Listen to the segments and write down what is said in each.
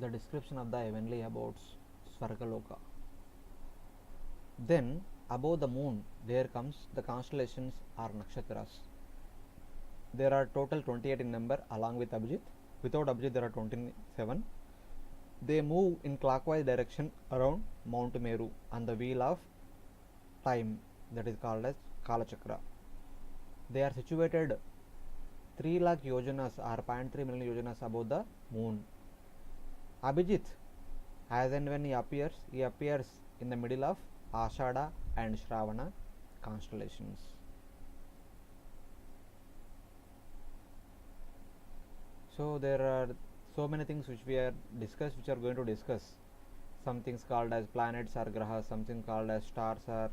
the description of the heavenly abodes, Svargaloka. Then above the moon there comes the constellations or nakshatras. There are total 28 in number along with Abhijit. Without Abhijit there are 27. They move in clockwise direction around Mount Meru on the wheel of time, that is called as Kalachakra. They are situated 3 lakh yojanas or 0.3 million yojanas above the moon. Abhijit, as and when he appears in the middle of Ashada and Shravana constellations. So there are so many things which we are going to discuss. Some things called as planets or grahas, something called as stars or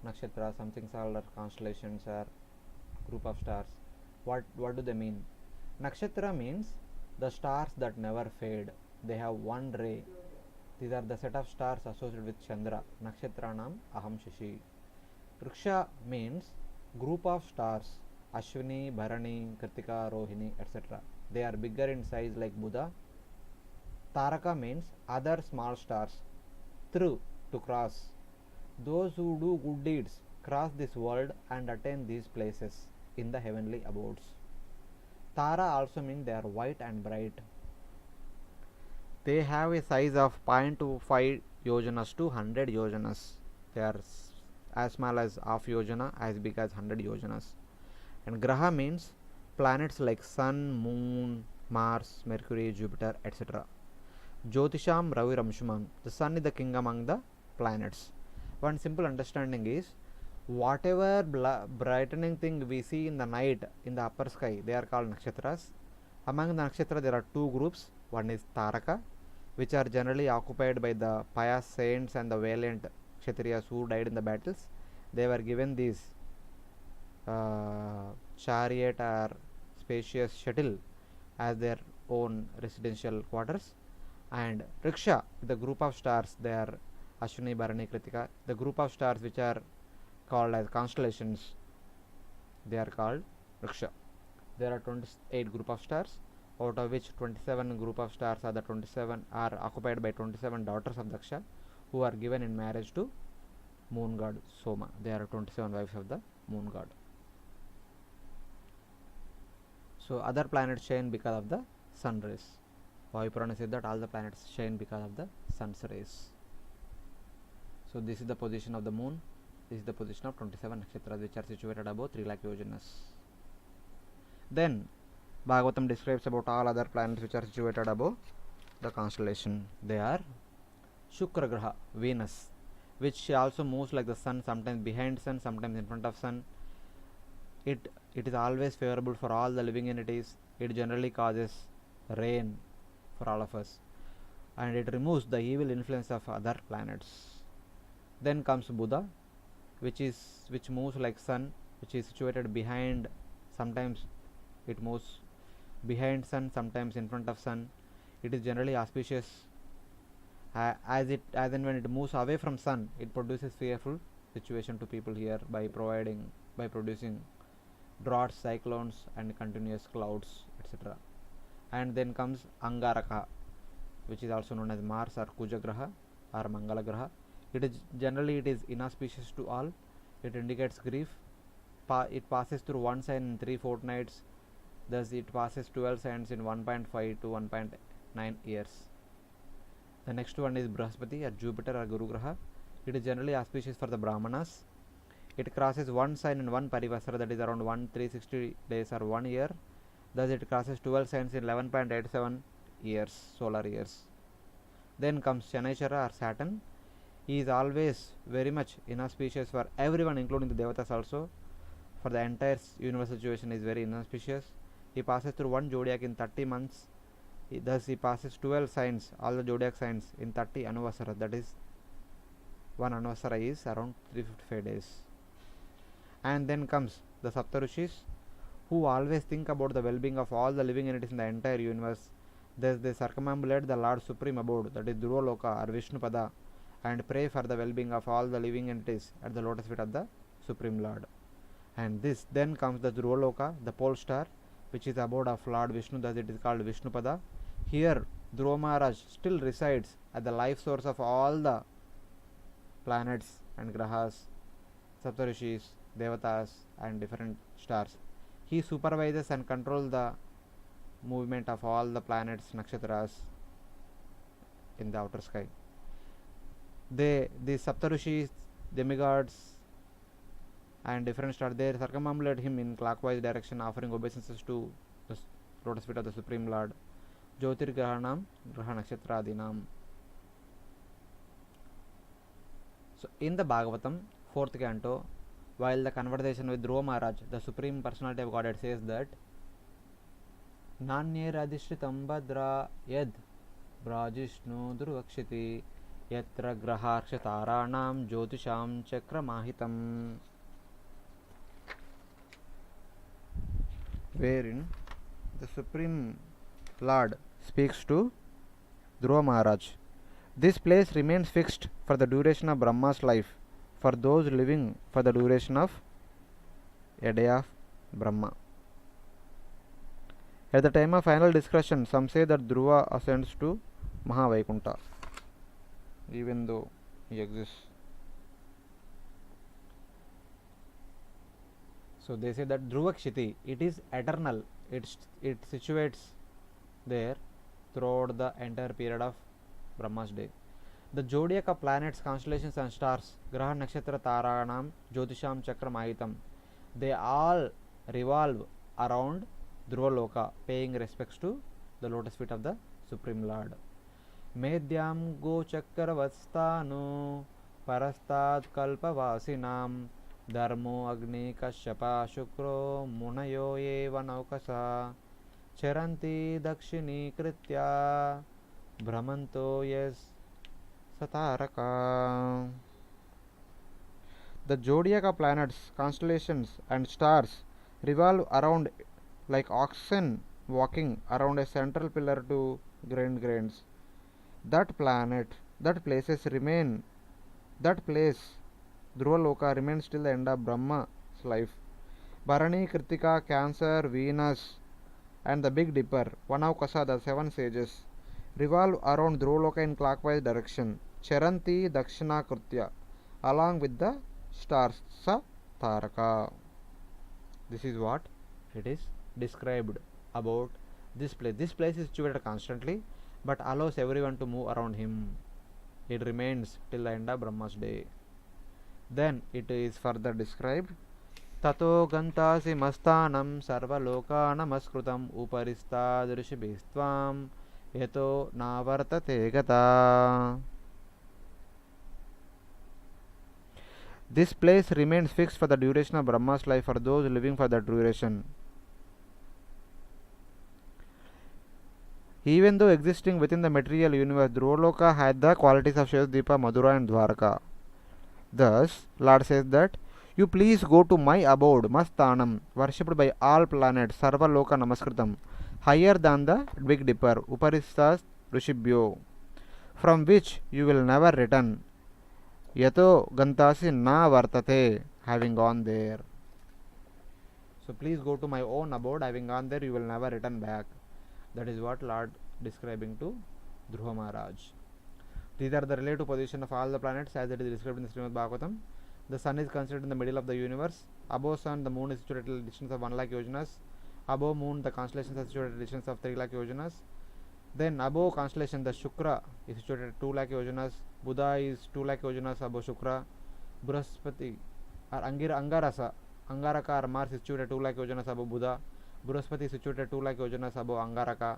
nakshatras, something called as constellations or group of stars. What do they mean? Nakshatra means the stars that never fade. They have one ray. These are the set of stars associated with Chandra. Nakshatranam aham shashi. Vriksha means group of stars. Ashwini, Bharani, Kritika, Rohini, etc. They are bigger in size like Buddha. Taraka means other small stars. Through, to cross. Those who do good deeds cross this world and attain these places in the heavenly abodes. Tara also means they are white and bright. They have a size of 0.25 yojanas to 100 yojanas. They are as small as half yojana, as big as 100 yojanas. And Graha means planets like Sun, Moon, Mars, Mercury, Jupiter, etc. Jyotisham Ravi Ramshuman. The Sun is the king among the planets. One simple understanding is, whatever brightening thing we see in the night in the upper sky, they are called nakshatras. Among the nakshatras there are two groups. One is Taraka, which are generally occupied by the pious saints and the valiant kshatriyas who died in the battles. They were given these chariot or spacious shuttle as their own residential quarters. And Vriksha, the group of stars, they are Ashwini, Bharani, Kritika. The group of stars which are called as constellations, they are called Vriksha. There are 28 group of stars, out of which 27 group of stars are occupied by 27 daughters of Daksha, who are given in marriage to moon god Soma. There are 27 wives of the moon god. So other planets shine because of the sun rays. Vayu Purana said that all the planets shine because of the sun's rays. So this is the position of the moon. This is the position of 27 nakshatras which are situated above 3 lakh yojanas. Then Bhagavatam describes about all other planets which are situated above the constellation. They are Shukra Graha, Venus, which also moves like the sun, sometimes behind sun, sometimes in front of sun. It is always favorable for all the living entities. It generally causes rain for all of us, and it removes the evil influence of other planets. Then comes Buddha, which moves like sun, which is situated behind. Sometimes it moves behind sun, sometimes in front of sun. It is generally auspicious. As and when it moves away from sun, it produces fearful situation to people here by producing droughts, cyclones, and continuous clouds, etc. And then comes Angaraka, which is also known as Mars or Kujagraha or Mangala Graha. It is inauspicious to all. It indicates grief. It passes through one sign in 3 fortnights. Thus it passes 12 signs in 1.5 to 1.9 years. The next one is Brahaspati or Jupiter or Guru Graha. It is generally auspicious for the Brahmanas. It crosses one sign in one parivasara, that is around 360 days or 1 year. Thus it crosses 12 signs in 11.87 years, solar years. Then comes Shanaishara or Saturn. He is always very much inauspicious for everyone, including the Devatas also. For the entire universal situation is very inauspicious. He passes through one zodiac in 30 months. Thus he passes 12 signs, all the zodiac signs, in 30 Anuvasara. That is, one Anuvasara is around 355 days. And then comes the Saptarishis, who always think about the well-being of all the living entities in the entire universe. Thus they circumambulate the Lord Supreme Abode, that is Dhruva or Vishnupada, and pray for the well-being of all the living entities at the lotus feet of the Supreme Lord. And this then comes the Dhruva, the pole star, which is the abode of Lord Vishnu, thus it is called Vishnupada. Here Dhruva Maharaj still resides at the life source of all the planets and grahas, Saptarishis, Devatas, and different stars. He supervises and controls the movement of all the planets, nakshatras in the outer sky. The Saptarishis, demigods, and different stars, they circumambulate him in clockwise direction, offering obeisances to the lotus feet of the Supreme Lord. Jyotirgrahanam, Graha Nakshatradinam. So, in the Bhagavatam, 4th canto, while the conversation with Dhruva Maharaj, the Supreme Personality of Godhead, says that Nanye Radhishritam Badra Yad Brajishnu Dhurvakshiti Yatra Graharshataranam Jyotisham Chakramahitam, wherein the Supreme Lord speaks to Dhruva Maharaj. This place remains fixed for the duration of Brahma's life, for those living for the duration of a day of Brahma. At the time of final discussion, some say that Dhruva ascends to Mahavaikuntha, even though he exists. So they say that Dhruvakshiti, it is eternal, it situates there throughout the entire period of Brahma's day. The zodiac of planets, constellations and stars, Graha Nakshatra Taranam Jyotisham Chakramahitam, they all revolve around Dhruvaloka, paying respects to the lotus feet of the Supreme Lord. Medyam Go Chakravatstanu Parastad Kalpavasinam Dharmo Agni Kashyapa Shukro Munayo Eva Naukasa Charanti Dakshini Kritya Brahmanto Yes Sataraka. The zodiac of planets, constellations, and stars revolve around like oxen walking around a central pillar to grind grains. That place, Dhruvaloka, remains till the end of Brahma's life. Bharani, Kritika, Cancer, Venus, and the Big Dipper, Vanaukasa, the 7 sages, revolve around Dhruvaloka in clockwise direction. Charanti Dakshina Krutya, along with the stars Sataraka. This is what it is described about this place. This place is situated constantly, but allows everyone to move around him. It remains till the end of Brahma's day. Then it is further described. Tato gantasi mastanam sarvaloka namaskrutam uparistadrishibhistvam yato navartate gata. This place remains fixed for the duration of Brahma's life, for those living for that duration. Even though existing within the material universe, Dhruvaloka had the qualities of Shivadvipa, Madura and Dwarka. Thus, Lord says that, you please go to my abode, Mastanam, worshipped by all planets, Sarva Loka Namaskritam, higher than the Big Dipper, Uparistas Rishibhyo, from which you will never return. Yato Gantasi Na Vartate, having gone there. So please go to my own abode, having gone there, you will never return back. That is what Lord describing to Dhruva Maharaj. These are the relative position of all the planets as it is described in the Srimad Bhagavatam. The sun is considered in the middle of the universe. Above sun, the moon is situated at a distance of 1 lakh yojanas. Above moon, the constellations are situated at a distance of 3 lakh yojanas. Then above constellation, the Shukra is situated at 2 lakh yojanas. Buddha is 2 lakh yojanas above Shukra. Bruhaspati or Angarasa, Angaraka or Mars is situated at 2 lakh yojanas above Buddha. Bruhaspati is situated at 2 lakh yojanas above Angaraka.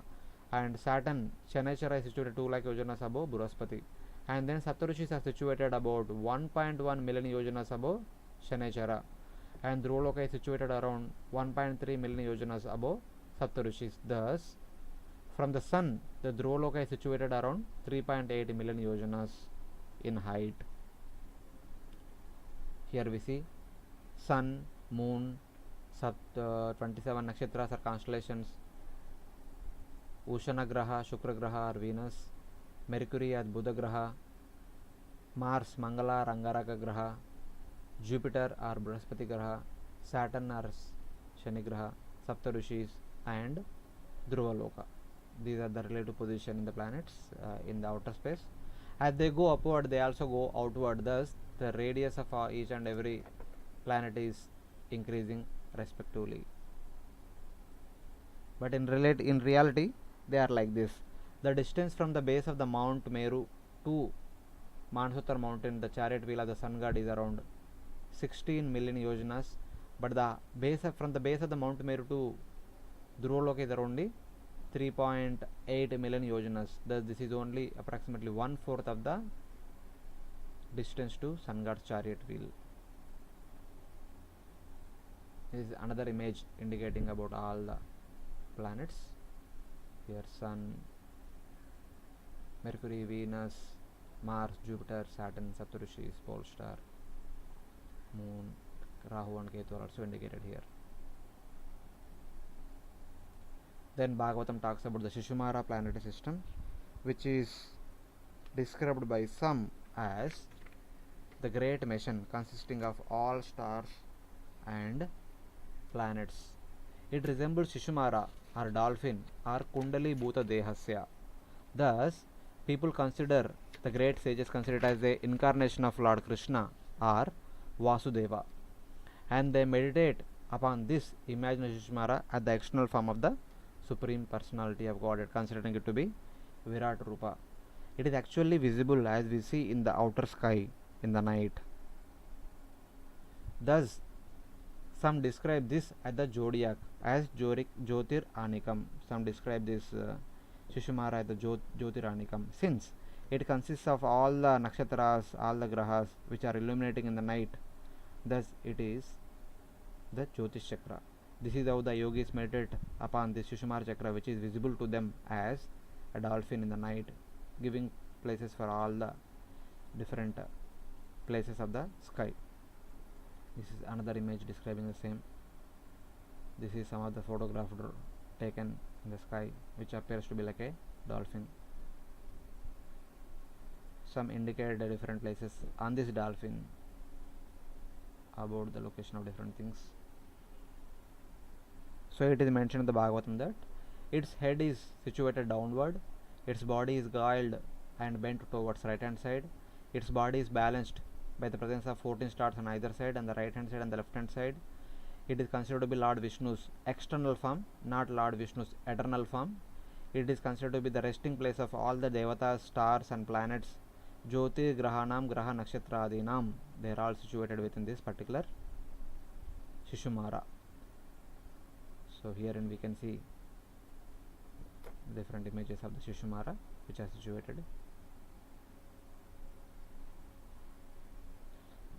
And Saturn, Shanachara, is situated 2 lakh yojanas above Bruhaspati. And then Saptarishis are situated about 1.1 million yojanas above Shanachara. And Dhruvaloka is situated around 1.3 million yojanas above Saptarishis. Thus, from the sun, the Dhruvaloka is situated around 3.8 million yojanas in height. Here we see sun, moon, 27 nakshatras or constellations, Ushana Graha, Shukra Graha or Venus, Mercury as Buddha Graha, Mars, Mangala or Angaraka Graha, Jupiter or Brihaspati Graha, Saturn or Shani Graha, Saptarishis and Dhruvaloka. These are the relative position in the planets in the outer space. As they go upward, they also go outward. Thus, the radius of each and every planet is increasing respectively. But in reality, they are like this. The distance from the base of the Mount Meru to Mansarovar mountain, the chariot wheel of the sun god, is around 16 million yojanas. But from the base of the Mount Meru to Dhruvaloka is around 3.8 million yojanas. Thus, this is only approximately 1/4 of the distance to sun god's chariot wheel. This is another image indicating about all the planets. Here, Sun, Mercury, Venus, Mars, Jupiter, Saturn, Saptarushis, Pole Star, Moon, Rahu and Ketu are also indicated here. Then Bhagavatam talks about the Shishumara planetary system, which is described by some as the great machine consisting of all stars and planets. It resembles Shishumara or dolphin or Kundali Bhuta Dehasya. Thus, people consider, the great sages consider it as the incarnation of Lord Krishna or Vasudeva, and they meditate upon this imaginary Shishumara as the external form of the Supreme Personality of Godhead, considering it to be Virat Rupa. It is actually visible as we see in the outer sky in the night. Thus, some describe this as the zodiac as Jyotir Anikam. Some describe this Shishumara as the Jyotir Anikam, since it consists of all the nakshatras, all the grahas which are illuminating in the night. Thus, it is the Jyotish Chakra. This is how the yogis meditate upon this Shishumara Chakra, which is visible to them as a dolphin in the night, giving places for all the different places of the sky. This is another image describing the same. This is some of the photograph taken in the sky, which appears to be like a dolphin. Some indicate the different places on this dolphin about the location of different things. So it is mentioned in the Bhagavatam that its head is situated downward, its body is coiled and bent towards right hand side, its body is balanced by the presence of 14 stars on either side, on the right hand side and the left hand side. It is considered to be Lord Vishnu's external form, not Lord Vishnu's eternal form. It is considered to be the resting place of all the devatas, stars and planets, Jyoti, Grahanam, Graha, Nakshatra, Adinam. They are all situated within this particular Shishumara. So herein we can see different images of the Shishumara which are situated.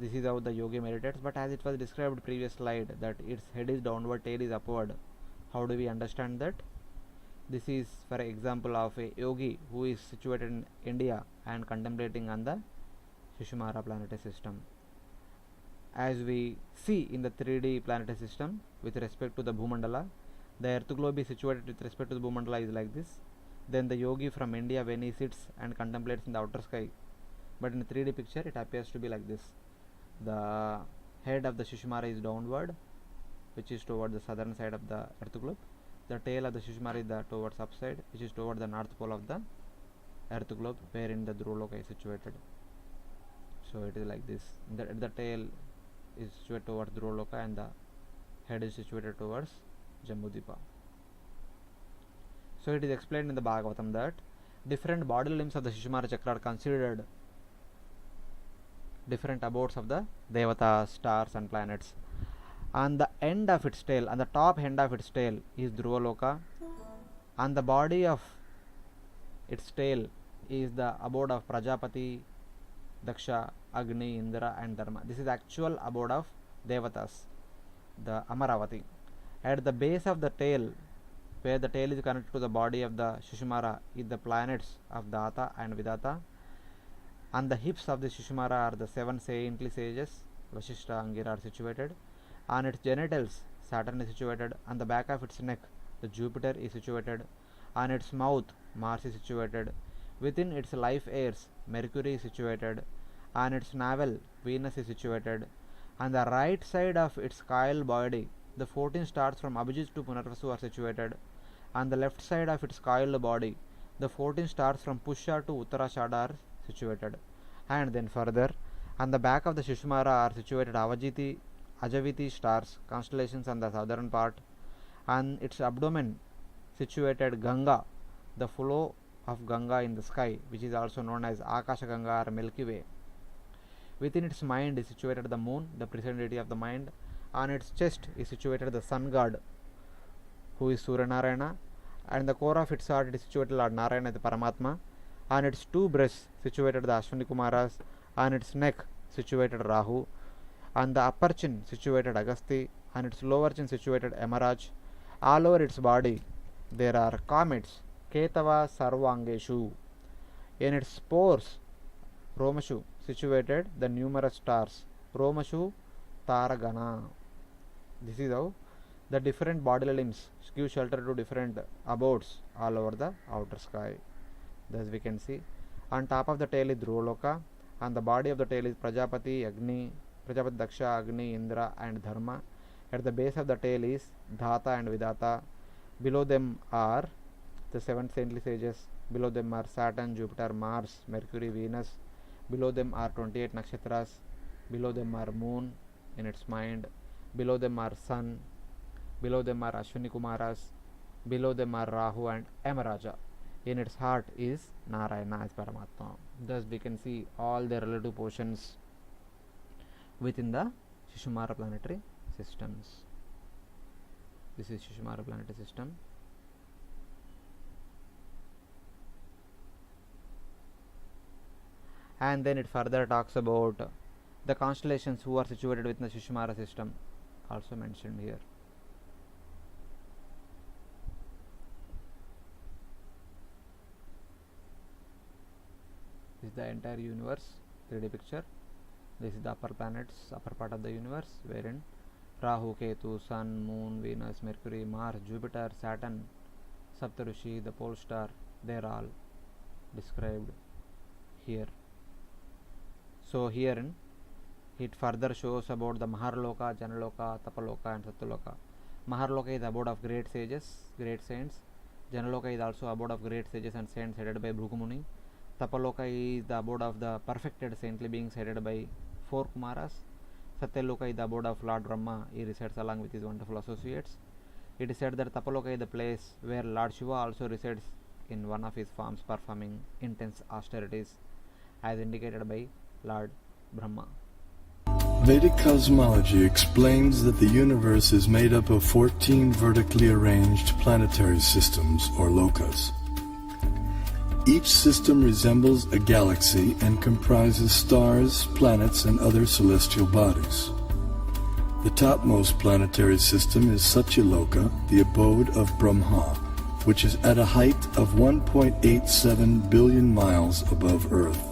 This is how the yogi meditates, but as it was described previous slide that its head is downward, tail is upward. How do we understand that? This is for example of a yogi who is situated in India and contemplating on the Shishumara planetary system. As we see in the 3D planetary system with respect to the Bhumandala, the earth globe is situated with respect to the Bhumandala is like this. Then the yogi from India, when he sits and contemplates in the outer sky, but in the 3D picture it appears to be like this. The head of the Shishumara is downward, which is toward the southern side of the earth globe. The tail of the Shishumara is towards upside, which is toward the north pole of the earth globe, wherein the Dhruvaloka is situated. So it is like this. The tail is situated towards Dhruvaloka and the head is situated towards Jambudvipa. So it is explained in the Bhagavatam that different body limbs of the Shishumara Chakra are considered different abodes of the Devatas, stars and planets. On the end of its tail, on the top end of its tail is Dhruvaloka. On the body of its tail is the abode of Prajapati, Daksha, Agni, Indra and Dharma. This is actual abode of Devatas, the Amaravati. At the base of the tail, where the tail is connected to the body of the Shishumara, is the planets of Data and Vidata. On the hips of the Shishumara are the 7 saintly sages, Vashishta, Angira are situated. On its genitals, Saturn is situated. On the back of its neck, the Jupiter is situated. On its mouth, Mars is situated. Within its life airs, Mercury is situated. On its navel, Venus is situated. On the right side of its coiled body, the 14 stars from Abhijit to Punarvasu are situated. On the left side of its coiled body, the 14 stars from Pusha to Uttarashada are situated. And then further, on the back of the Shishumara are situated Ajaviti stars, constellations on the southern part. On its abdomen, situated Ganga, the flow of Ganga in the sky, which is also known as Akasha Ganga or Milky Way. Within its mind is situated the moon, the present deity of the mind. On its chest is situated the sun god, who is Surya Narayana, and the core of its heart is situated Lord Narayana, the Paramatma. On its two breasts situated the Ashwini Kumaras, on its neck situated Rahu, on the upper chin situated Agasti, on its lower chin situated Emaraj. All over its body there are comets, Ketava Sarvangeshu. In its spores, Romashu, situated the numerous stars, Romashu Taragana. This is how the different bodily limbs give shelter to different abodes all over the outer sky. Thus we can see on top of the tail is Dhruvaloka, on the body of the tail is Prajapati, Daksha, Agni, Indra and Dharma. At the base of the tail is Dhata and Vidata. Below them are the seven saintly sages. Below them are Saturn, Jupiter, Mars, Mercury, Venus. Below them are 28 nakshatras. Below them are moon in its mind. Below them are sun. Below them are Ashwini Kumaras. Below them are Rahu and Yamaraja. In its heart is Narayana as Paramatma. Thus we can see all the relative portions within the Shishumara planetary systems. This is Shishumara planetary system. And then it further talks about the constellations who are situated within the Shishumara system, also mentioned here. This is the entire universe 3D picture. This is the upper planets, upper part of the universe, wherein Rahu, Ketu, Sun, Moon, Venus, Mercury, Mars, Jupiter, Saturn, Saptarushi, the pole star, they are all described here. So herein it further shows about the Maharloka, Janaloka, Tapaloka and Satyaloka. Maharloka is the abode of great sages, great saints. Janaloka is also abode of great sages and saints headed by Bhrugu. Tapaloka is the abode of the perfected saintly beings headed by 4 Kumaras. Satyaloka is the abode of Lord Brahma. He resides along with his wonderful associates. It is said that Tapaloka is the place where Lord Shiva also resides in one of his forms, performing intense austerities as indicated by Lord Brahma. Vedic cosmology explains that the universe is made up of 14 vertically arranged planetary systems or lokas. Each system resembles a galaxy and comprises stars, planets, and other celestial bodies. The topmost planetary system is Satyaloka, the abode of Brahma, which is at a height of 1.87 billion miles above Earth.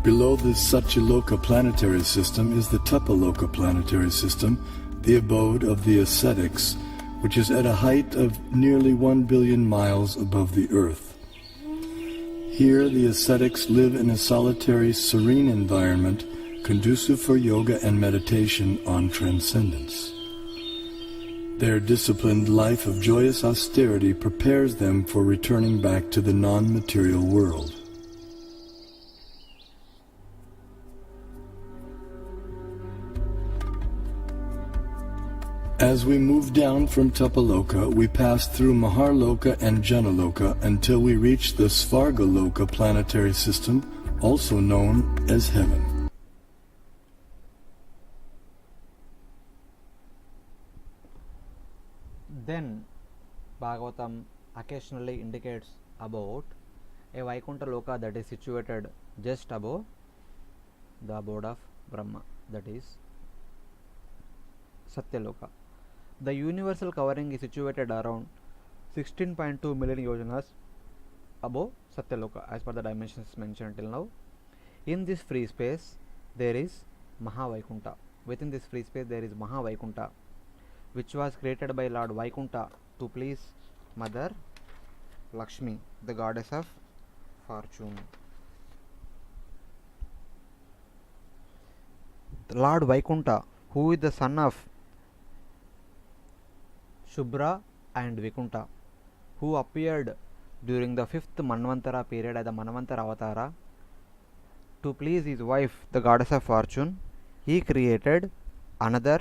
Below the Satyaloka planetary system is the Tapaloka planetary system, the abode of the ascetics, which is at a height of nearly 1 billion miles above the Earth. Here the ascetics live in a solitary, serene environment conducive for yoga and meditation on transcendence. Their disciplined life of joyous austerity prepares them for returning back to the non-material world. As we move down from Tapaloka, we pass through Maharloka and Janaloka until we reach the Svargaloka planetary system, also known as heaven. Then Bhagavatam occasionally indicates about a Vaikuntha Loka that is situated just above the abode of Brahma, that is Satyaloka. The universal covering is situated around 16.2 million yojanas above Satyaloka as per the dimensions mentioned till now. In this free space there is Mahavaikuntha. Within this free space there is Mahavaikuntha, which was created by Lord Vaikuntha to please Mother Lakshmi, the goddess of fortune. Lord Vaikuntha, who is the son of Shubhra and Vaikuntha, who appeared during the 5th Manvantara period as the Manvantara Avatara to please his wife, the goddess of fortune. He created another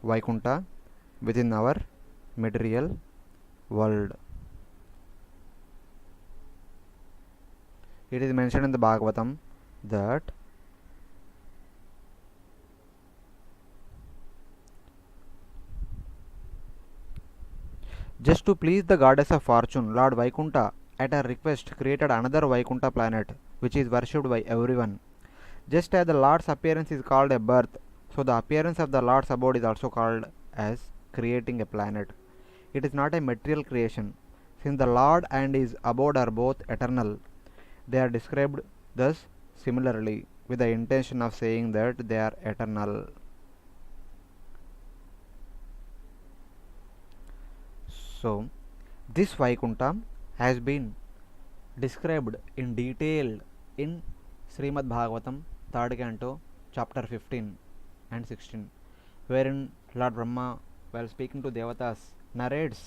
Vaikunta within our material world. It is mentioned in the Bhagavatam that just to please the goddess of fortune, Lord Vaikunta, at her request, created another Vaikunta planet, which is worshipped by everyone. Just as the Lord's appearance is called a birth, so the appearance of the Lord's abode is also called as creating a planet. It is not a material creation. Since the Lord and his abode are both eternal, they are described thus similarly, with the intention of saying that they are eternal. So, this Vaikunta has been described in detail in Srimad Bhagavatam, 3rd canto, chapter 15 and 16, wherein Lord Brahma, while speaking to Devatas, narrates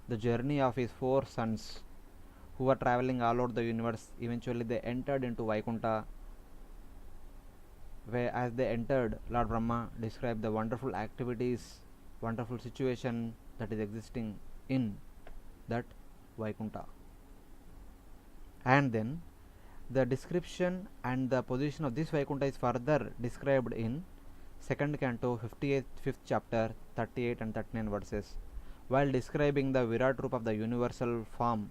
the journey of his 4 sons who were traveling all over the universe. Eventually, they entered into Vaikunta. Where, as they entered, Lord Brahma described the wonderful activities, wonderful situation that is existing in that Vaikunta. And then the description and the position of this Vaikunta is further described in 2nd canto, 5th chapter, 38 and 39 verses. While describing the Virat Rupa of the universal form,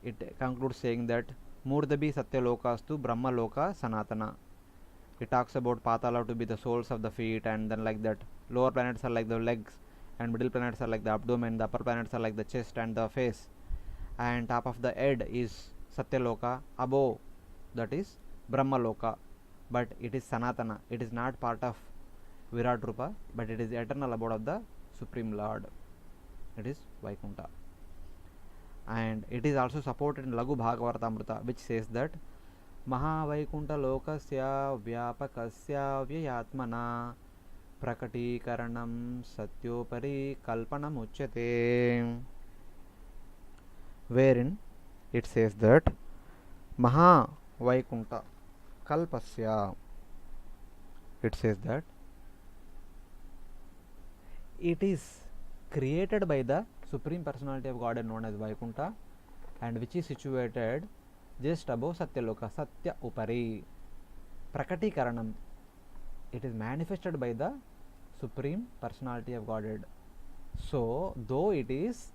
it concludes saying that Murdabhi Satyalokastu Brahma Loka Sanatana. It talks about Patala to be the soles of the feet, and then like that lower planets are like the legs, and middle planets are like the abdomen, the upper planets are like the chest and the face, and top of the head is Satyaloka, above that is Brahma Loka, but it is Sanatana. It is not part of Virat Rupa, but it is the eternal abode of the Supreme Lord. It is Vaikunta. And it is also supported in Laghu Bhagavatamrita, which says that Mahavaikunta Lokasya Vyapakasya Vyayatmana Prakatikaranam Satyopari Kalpanam Uchyate, wherein it says that Mahavaikunta Kalpasya, it says that it is created by the Supreme Personality of Godhead known as Vaikunta, and which is situated just above Satyaloka, Satya Upari. Prakatikaranam, it is manifested by the Supreme Personality of Godhead. So, though it is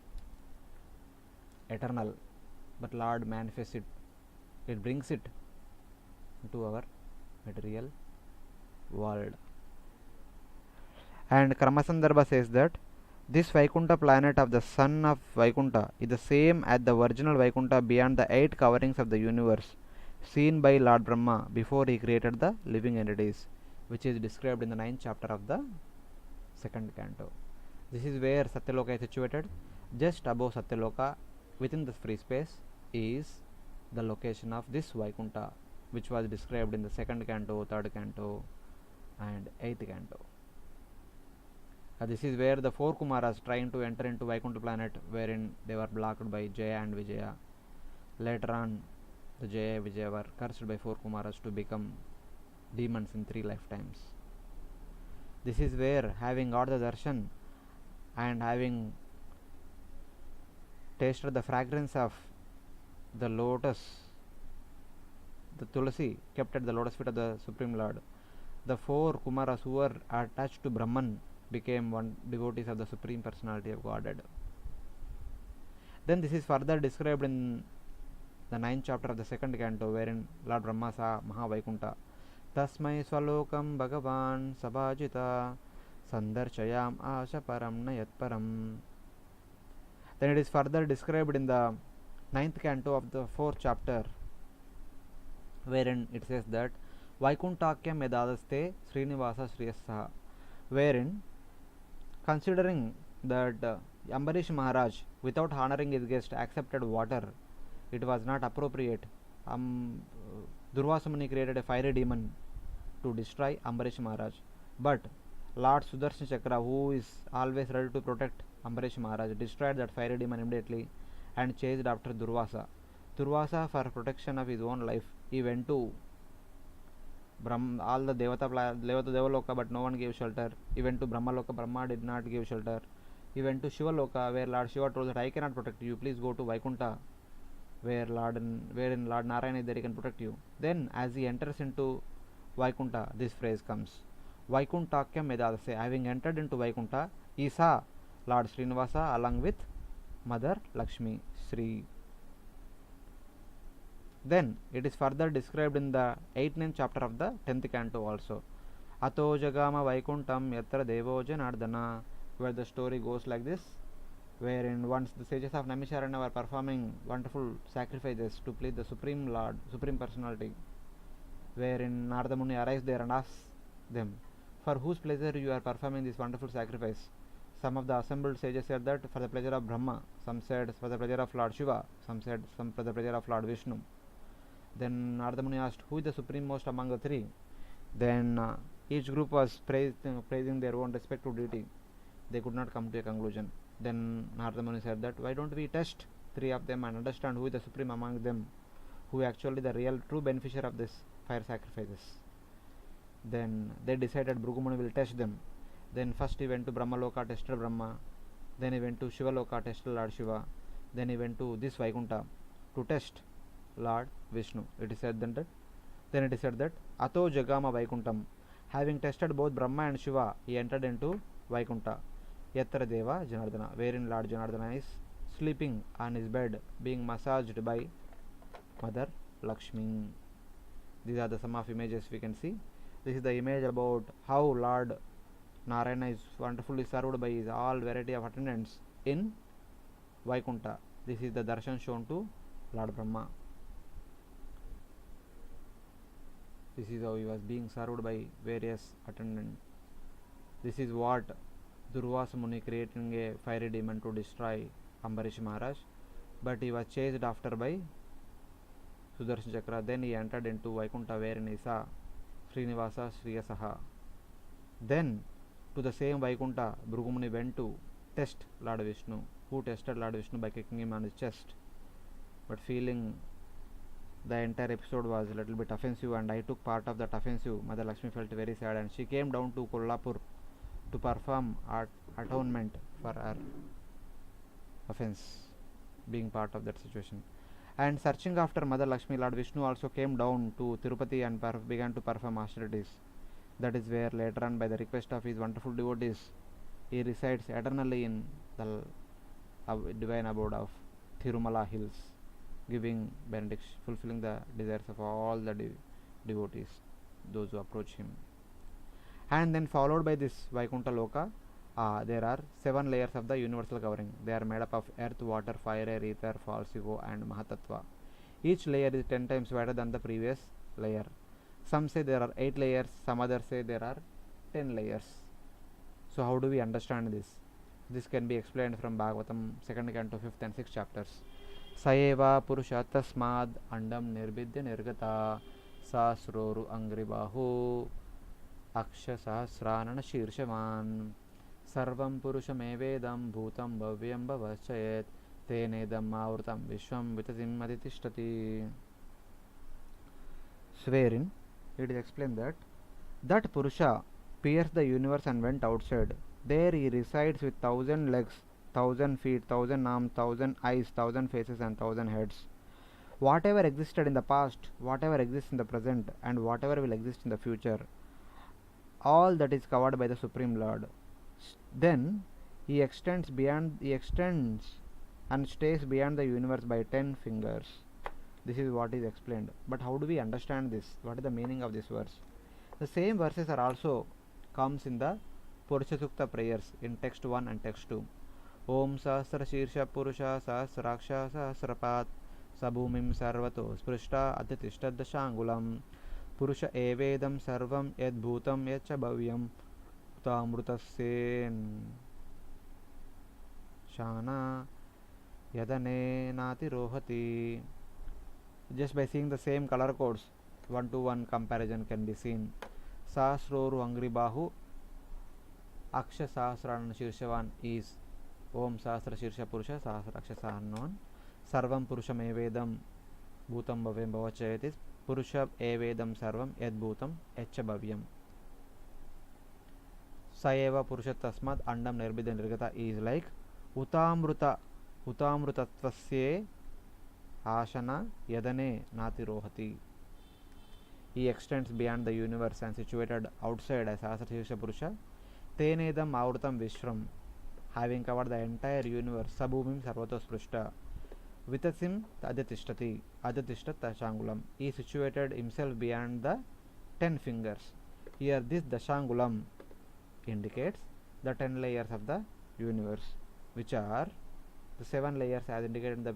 eternal, but Lord manifests it, it brings it into our material world. And Kramasandarbha says that this Vaikunta planet of the son of Vaikunta is the same as the original Vaikunta beyond the 8 coverings of the universe, seen by Lord Brahma before he created the living entities, which is described in the 9th chapter of the 2nd canto. This is where Satyaloka is situated. Just above Satyaloka, within the free space, is the location of this Vaikunta, which was described in the 2nd canto, 3rd canto and 8th canto. This is where the 4 Kumaras trying to enter into Vaikunta planet, wherein they were blocked by Jaya and Vijaya. Later on, the Jaya and Vijaya were cursed by 4 Kumaras to become demons in 3 lifetimes. This is where, having got the darshan and having tasted the fragrance of the lotus, the tulasi kept at the lotus feet of the Supreme Lord, the 4 Kumaras who were attached to Brahman became one devotees of the Supreme Personality of Godhead. Then this is further described in the 9th chapter of the 2nd canto, wherein Lord Brahma saw Mahavaikunta. Tasmai Swalokam Bhagavan Sabhajita Sandarchayam Asha Param Nayat Param. Then it is further described in the 9th canto of the 4th chapter, wherein it says that Vaikuntakyam Yadadaste Srinivasa Sriyasaha, wherein considering that Ambarish Maharaj, without honoring his guest, accepted water, it was not appropriate. Durvasa Muni created a fiery demon to destroy Ambarish Maharaj. But Lord Sudarshan Chakra, who is always ready to protect Ambarish Maharaj, destroyed that fiery demon immediately, and chased after Durvasa. Durvasa, for protection of his own life, he went to all the Devaloka, but no one gave shelter. He went to Brahmaloka, Brahma did not give shelter. He went to Shivaloka, where Lord Shiva told that I cannot protect you, please go to Vaikunta, wherein Lord Narayana is there, he can protect you. Then, as he enters into Vaikunta, this phrase comes: Vaikuntakyam Medadase. Having entered into Vaikunta, he saw Lord Srinivasa along with Mother Lakshmi Sri. Then it is further described in the 18th chapter of the 10th canto also. Ato Jagama Vaikuntam Yatra Devo Janardana, where the story goes like this, wherein once the sages of Naimisharanya were performing wonderful sacrifices to please the Supreme Lord, Supreme Personality, wherein Narada Muni arrives there and asks them, for whose pleasure you are performing this wonderful sacrifice? Some of the assembled sages said that for the pleasure of Brahma, some said for the pleasure of Lord Shiva, some said for the pleasure of Lord Vishnu. Then Narada Muni asked, who is the supreme-most among the three? Then each group was praising their own respective deity. They could not come to a conclusion. Then Narada Muni said that why don't we test three of them and understand who is the supreme among them, who actually the real true beneficiary of this fire sacrifices. Then they decided Bhrigu Muni will test them. Then first he went to Brahmaloka, tested Brahma. Then he went to Shivaloka, tested Lord Shiva. Then he went to this Vaikunta to test Lord Vishnu. It is said that Ato Jagama Vaikuntam. Having tested both Brahma and Shiva, he entered into Vaikunta. Yatra Deva Janardana, wherein Lord Janardana is sleeping on his bed, being massaged by Mother Lakshmi. These are the some of images we can see. This is the image about how Lord Narayana is wonderfully served by his all variety of attendants in Vaikunta. This is the darshan shown to Lord Brahma. This is how he was being served by various attendants. This is what Durvasa Muni creating a fiery demon to destroy Ambarish Maharaj, but he was chased after by Sudarshan Chakra. Then he entered into Vaikunta, wherein he saw Srinivasa Sriyasaha. Then to the same Vaikunta, Bhrigu Muni went to test Lord Vishnu, who tested Lord Vishnu by kicking him on his chest. But feeling the entire episode was a little bit offensive and I took part of that offensive, Mother Lakshmi felt very sad and she came down to Kolhapur to perform atonement for her offense, being part of that situation. And searching after Mother Lakshmi, Lord Vishnu also came down to Tirupati and began to perform austerities. That is where later on, by the request of his wonderful devotees, he resides eternally in the divine abode of Thirumala hills, giving benediction, fulfilling the desires of all the devotees, those who approach him. And then followed by this Vaikunta Loka, there are 7 layers of the universal covering. They are made up of earth, water, fire, air, ether, false ego and Mahatattva. Each layer is 10 times wider than the previous layer. Some say there are 8 layers, some others say there are 10 layers. So how do we understand this? This can be explained from Bhagavatam 2nd canto 5th and 6th chapters. Saeva Purusha Tasmad Andam Nirbidya Nirgata Sasroru Angribahu Aksha Sahasranana Shirshavan Sarvam Purushamevedam Bhutam Bhavyam Bhavachayet Tenedam Maurtam Vishwam Vitatim Aditishthati. Wherein it is explained that Purusha pierced the universe and went outside. There he resides with 1,000 legs, 1,000 feet, 1,000 arms, 1,000 eyes, 1,000 faces and 1,000 heads. Whatever existed in the past, whatever exists in the present and whatever will exist in the future, all that is covered by the Supreme Lord. Then he extends and stays beyond the universe by 10 fingers. This is what is explained. But how do we understand this? What is the meaning of this verse? The same verses are also comes in the Purusha Sukta prayers in text 1 and text 2. Om Sahasra Shirsha Purusha Sahasraksha Sahasrapat Sabhumim Sarvato Sprishta Adhitishtad Shangulam Purusha Evedam Sarvam Yad Bhutam Yacha Bhavyam Utamrutasyen Shana Yadane Nati Rohati. Just by seeing the same color codes, 1-to-1 comparison can be seen. Sahasroru Angribahu Aksha Sahasrana Shirshavan is Om Sahasra Shirsha Purusha Sahasraksha Sahanon sarvam purusham evedam bhutam bhavyam bhavachayati purusha evedam sarvam yad bhutam yaccha bhavyam. Sayeva purusha tasmat andam nirbidha nirgata is like utamrutattvasye ashana yadane nati rohati. He extends beyond the universe and situated outside as Sahasrashirsha Purusha. Tenedam avrutam vishram, having covered the entire universe. Sabhumim sarvato sprushta. Vitasim adyatishtati, adyatishtat dashangulam. He situated himself beyond the 10 fingers. Here this dashangulam indicates the 10 layers of the universe, which are the 7 layers as indicated in the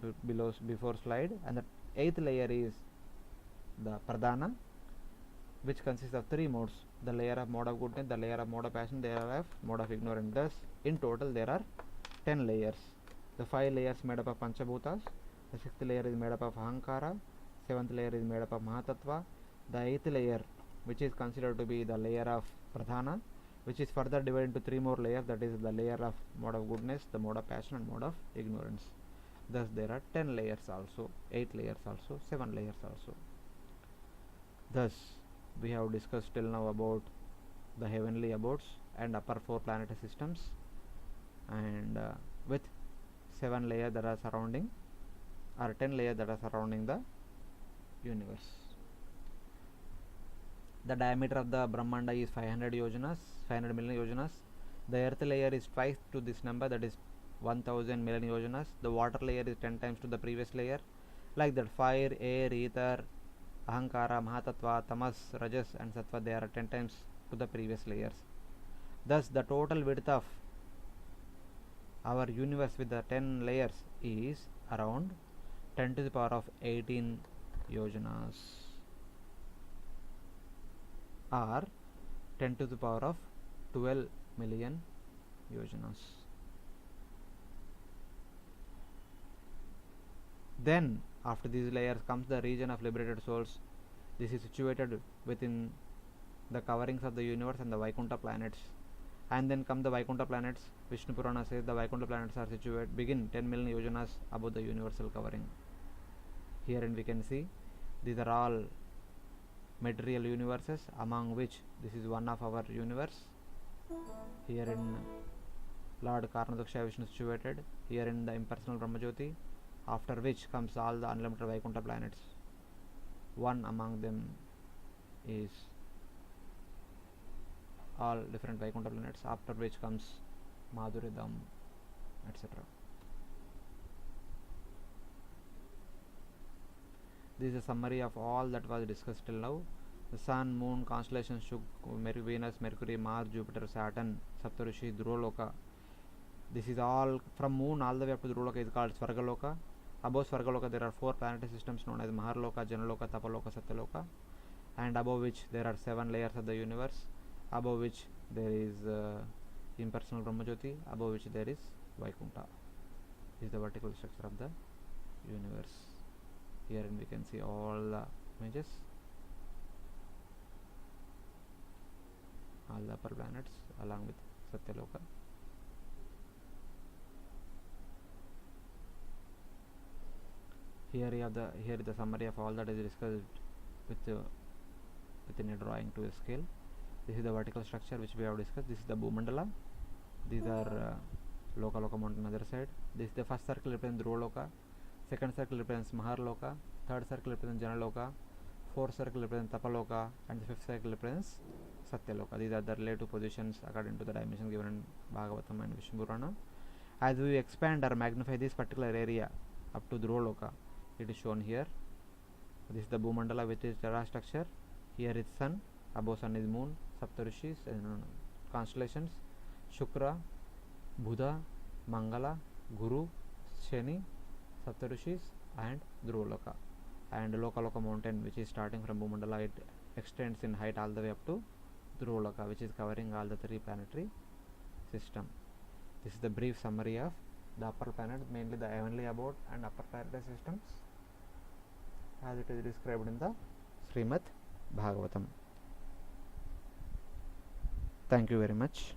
before slide, and the 8th layer is the pradhana, which consists of 3 modes: the layer of mode of goodness, the layer of mode of passion, the layer of mode of ignorance. Thus in total there are 10 layers. The 5 layers made up of panchabhutas, the 6th layer is made up of ahankara, 7th layer is made up of mahatattva, the 8th layer, which is considered to be the layer of pradhana, which is further divided into 3 more layers, that is the layer of mode of goodness, the mode of passion, and mode of ignorance. Thus there are 10 layers also, 8 layers also, 7 layers also. Thus we have discussed till now about the heavenly abodes and upper 4 planetary systems, and with 7 layers that are surrounding, or 10 layers that are surrounding the universe. The diameter of the Brahmanda is 500 million yojanas. The earth layer is twice to this number, that is 1000 million yojanas. The water layer is 10 times to the previous layer. Like that, fire, air, ether, ahankara, mahatattva, tamas, rajas and sattva, they are 10 times to the previous layers. Thus the total width of our universe with the 10 layers is around 10 to the power of 18 yojanas, or 10 to the power of 12 million yojanas. Then after these layers comes the region of liberated souls. This is situated within the coverings of the universe and the Vaikuntha planets. And then come the Vaikuntha planets. Vishnu Purana says the Vaikuntha planets are situated, begin 10 million yojanas above the universal covering. Herein we can see these are all material universes, among which this is one of our universe. Herein Lord Karnadaksha Vishnu is situated. Herein the impersonal Brahmajyoti, after which comes all the unlimited Vaikuntha planets. One among them is all different Vaikuntha planets, after which comes Madhuridam, etc. This is a summary of all that was discussed till now. The Sun, Moon, constellations, Venus, Mercury, Mars, Jupiter, Saturn, Saptarishi, Dhruvaloka. This is all from Moon all the way up to Dhruvaloka is called Svargaloka. Above Svargaloka there are 4 planetary systems known as Maharloka, Janaloka, Tapaloka, Satyaloka, and above which there are 7 layers of the universe, above which there is impersonal Brahmajyoti, above which there is Vaikuntha. This is the vertical structure of the universe. Herein we can see all the images, all the upper planets along with Satyaloka. Here is the summary of all that is discussed within a drawing to a scale. This is the vertical structure which we have discussed. This is the Bhumandala. These are Loka mountain on the other side. This is the first circle represents Dhruvaloka, second circle represents Maharloka, third circle represents Janaloka, fourth circle represents Tapaloka, and the fifth circle represents Satyaloka. These are the relative positions according to the dimension given in Bhagavatam and Vishnu Purana. As we expand or magnify this particular area up to Dhruvaloka, it is shown here. This is the Bhumandala with its Tara structure. Here is Sun, above Sun is Moon, Saptarishis and constellations, Shukra, Buddha, Mangala, Guru, Shani, Saptarishis and Dhruvaloka. And Lokaloka mountain, which is starting from Bhumandala, it extends in height all the way up to Dhruvaloka, which is covering all the 3 planetary system. This is the brief summary of the upper planet, mainly the heavenly abode and upper planetary systems, as it is described in the Srimad Bhagavatam. Thank you very much.